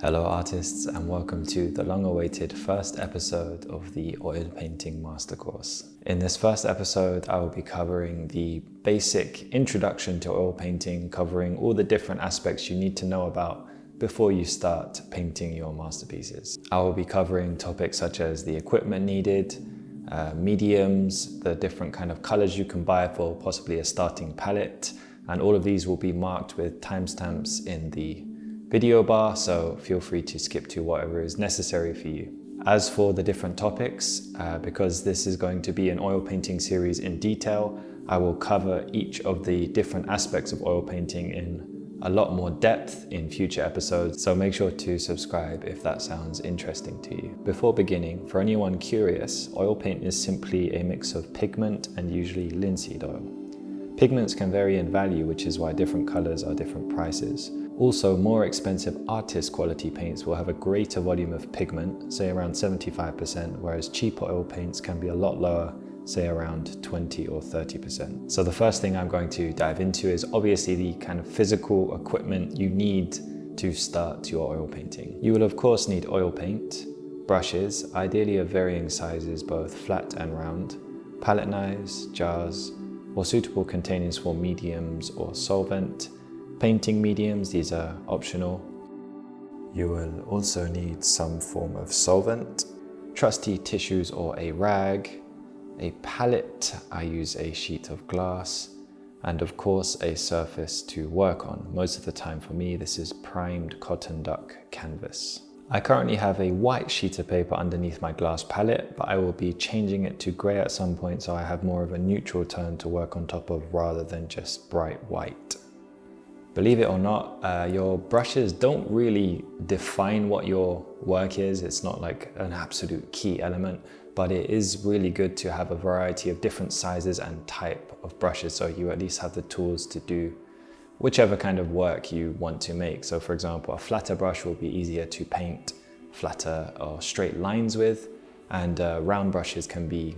Hello artists, and welcome to the long-awaited first episode of the Oil Painting Mastercourse. In this first episode, I will be covering the basic introduction to oil painting, covering all the different aspects you need to know about before you start painting your masterpieces. I will be covering topics such as the equipment needed, mediums, the different kind of colors you can buy for possibly a starting palette, and all of these will be marked with timestamps in the video bar, so feel free to skip to whatever is necessary for you. As for the different topics, because this is going to be an oil painting series in detail, I will cover each of the different aspects of oil painting in a lot more depth in future episodes, so make sure to subscribe if that sounds interesting to you. Before beginning, for anyone curious, oil paint is simply a mix of pigment and usually linseed oil. Pigments can vary in value, which is why different colors are different prices. Also, more expensive artist quality paints will have a greater volume of pigment, say around 75%, whereas cheaper oil paints can be a lot lower, say around 20 or 30%. So the first thing I'm going to dive into is obviously the kind of physical equipment you need to start your oil painting. You will of course need oil paint, brushes, ideally of varying sizes, both flat and round, palette knives, jars, or suitable containers for mediums or solvent. Painting mediums, these are optional. You will also need some form of solvent, trusty tissues or a rag, a palette, I use a sheet of glass, and of course a surface to work on. Most of the time for me, this is primed cotton duck canvas. I currently have a white sheet of paper underneath my glass palette, but I will be changing it to grey at some point so I have more of a neutral tone to work on top of rather than just bright white. Believe it or not, your brushes don't really define what your work is. It's not like an absolute key element, but it is really good to have a variety of different sizes and type of brushes, so you at least have the tools to do whichever kind of work you want to make. So for example, a flatter brush will be easier to paint flatter or straight lines with, and round brushes can be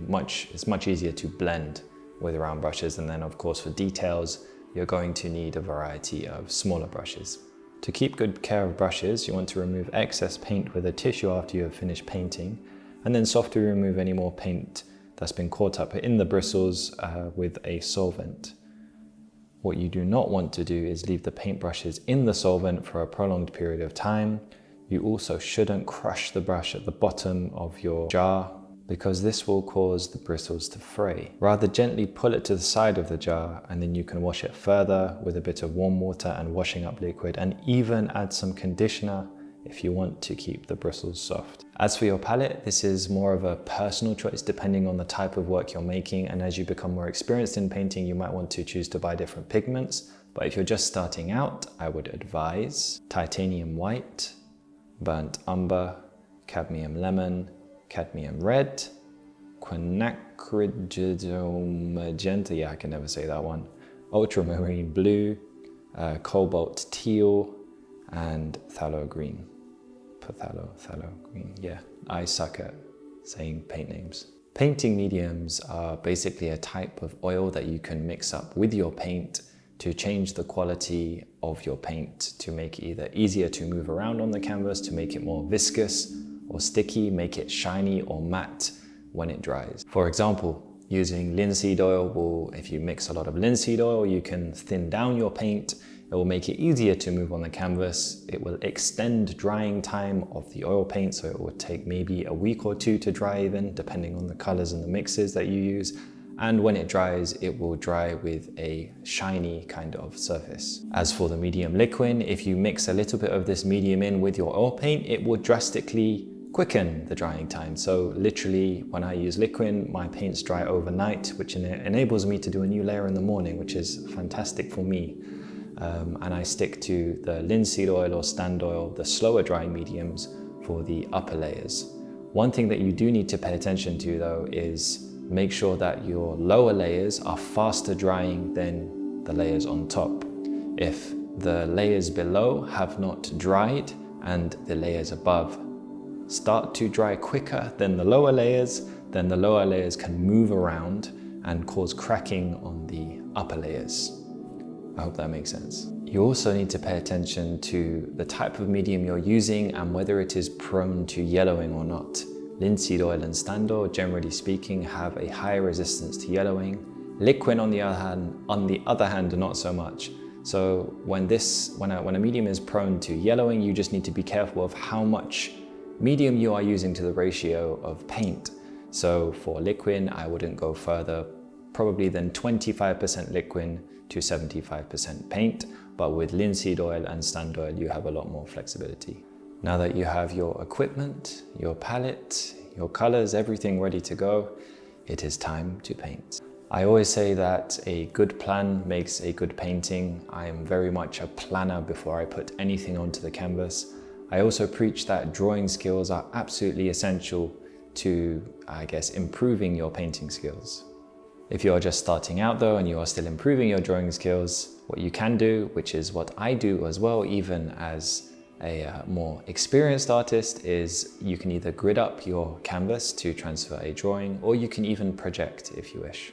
it's much easier to blend with round brushes. And then of course for details, you're going to need a variety of smaller brushes. To keep good care of brushes, you want to remove excess paint with a tissue after you have finished painting, and then softly remove any more paint that's been caught up in the bristles with a solvent. What you do not want to do is leave the paintbrushes in the solvent for a prolonged period of time. You also shouldn't crush the brush at the bottom of your jar, because this will cause the bristles to fray. Rather gently pull it to the side of the jar, and then you can wash it further with a bit of warm water and washing up liquid, and even add some conditioner if you want to keep the bristles soft. As for your palette, this is more of a personal choice depending on the type of work you're making, and as you become more experienced in painting, you might want to choose to buy different pigments. But if you're just starting out, I would advise titanium white, burnt umber, cadmium lemon, cadmium red, quinacridone magenta, yeah, I can never say that one, ultramarine blue, cobalt teal, and phthalo green. Phthalo green, yeah. I suck at saying paint names. Painting mediums are basically a type of oil that you can mix up with your paint to change the quality of your paint, to make it either easier to move around on the canvas, to make it more viscous or sticky, make it shiny or matte when it dries. For example, using linseed oil if you mix a lot of linseed oil, you can thin down your paint. It will make it easier to move on the canvas. It will extend drying time of the oil paint, so it will take maybe a week or two to dry even, depending on the colors and the mixes that you use. And when it dries, it will dry with a shiny kind of surface. As for the medium liquid, if you mix a little bit of this medium in with your oil paint, it will drastically quicken the drying time. So literally, when I use liquid, my paints dry overnight, which enables me to do a new layer in the morning, which is fantastic for me. And I stick to the linseed oil or stand oil, the slower drying mediums, for the upper layers. One thing that you do need to pay attention to though is make sure that your lower layers are faster drying than the layers on top. If the layers below have not dried and the layers above start to dry quicker than the lower layers, then the lower layers can move around and cause cracking on the upper layers. I hope that makes sense. You also need to pay attention to the type of medium you're using and whether it is prone to yellowing or not. Linseed oil and stand oil, generally speaking, have a higher resistance to yellowing. Liquid, on the other hand, not so much. So when a medium is prone to yellowing, you just need to be careful of how much medium you are using to the ratio of paint. So for liquid, I wouldn't go further probably than 25% liquid to 75% paint. But with linseed oil and stand oil, you have a lot more flexibility. Now that you have your equipment, your palette, your colors, everything ready to go, it is time to paint. I always say that a good plan makes a good painting. I am very much a planner before I put anything onto the canvas. I also preach that drawing skills are absolutely essential to, I guess, improving your painting skills. If you are just starting out though and you are still improving your drawing skills, what you can do, which is what I do as well, even as a more experienced artist, is you can either grid up your canvas to transfer a drawing, or you can even project if you wish.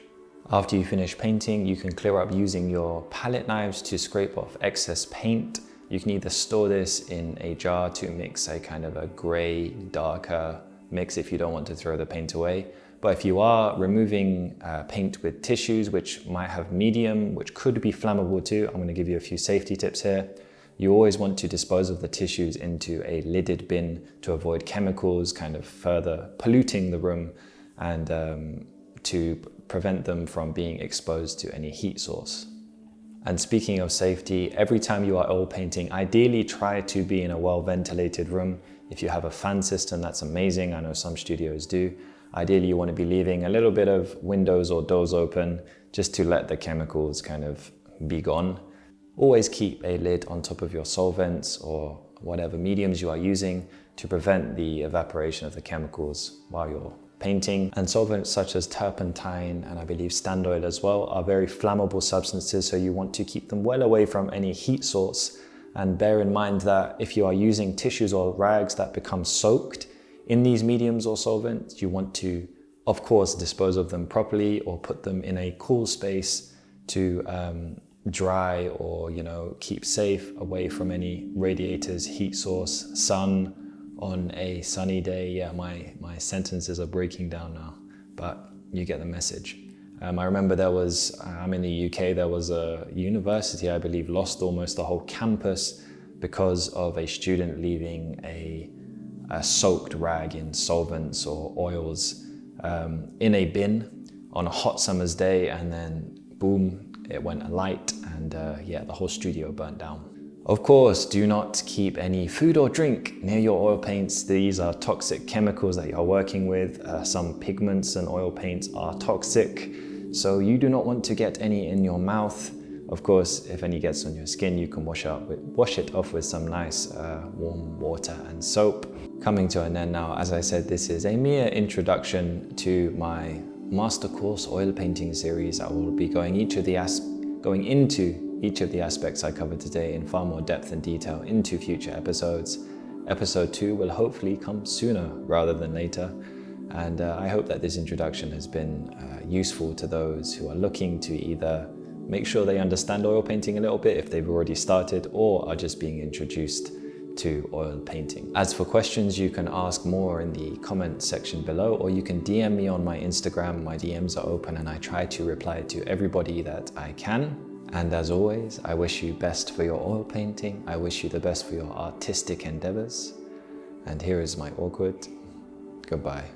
After you finish painting, you can clear up using your palette knives to scrape off excess paint. You can either store this in a jar to mix a kind of a gray, darker mix if you don't want to throw the paint away. But if you are removing paint with tissues, which might have medium, which could be flammable too, I'm going to give you a few safety tips here. You always want to dispose of the tissues into a lidded bin to avoid chemicals kind of further polluting the room, and to prevent them from being exposed to any heat source. And speaking of safety, every time you are oil painting, ideally try to be in a well-ventilated room. If you have a fan system, that's amazing. I know some studios do. Ideally, you want to be leaving a little bit of windows or doors open just to let the chemicals kind of be gone. Always keep a lid on top of your solvents or whatever mediums you are using to prevent the evaporation of the chemicals while you're painting. And solvents such as turpentine and I believe stand oil as well are very flammable substances, so you want to keep them well away from any heat source. And bear in mind that if you are using tissues or rags that become soaked in these mediums or solvents, you want to, of course, dispose of them properly or put them in a cool space to dry or, keep safe away from any radiators, heat source, sun on a sunny day. Yeah, my sentences are breaking down now, but you get the message. I remember I'm in the UK, there was a university, I believe, lost almost the whole campus because of a student leaving a soaked rag in solvents or oils in a bin on a hot summer's day, and then boom, it went alight, and the whole studio burnt down. Of course, do not keep any food or drink near your oil paints. These are toxic chemicals that you are working with. Some pigments and oil paints are toxic, so you do not want to get any in your mouth. Of course, if any gets on your skin, you can wash it off with some nice warm water and soap. Coming to an end now, as I said, this is a mere introduction to my master course oil painting series. I will be going into each of the aspects I covered today in far more depth and detail into future episodes. Episode 2 will hopefully come sooner rather than later. And I hope that this introduction has been useful to those who are looking to either make sure they understand oil painting a little bit if they've already started, or are just being introduced to oil painting. As for questions, you can ask more in the comment section below, or you can DM me on my Instagram. My DMs are open and I try to reply to everybody that I can. And as always, I wish you best for your oil painting. I wish you the best for your artistic endeavors. And here is my awkward goodbye.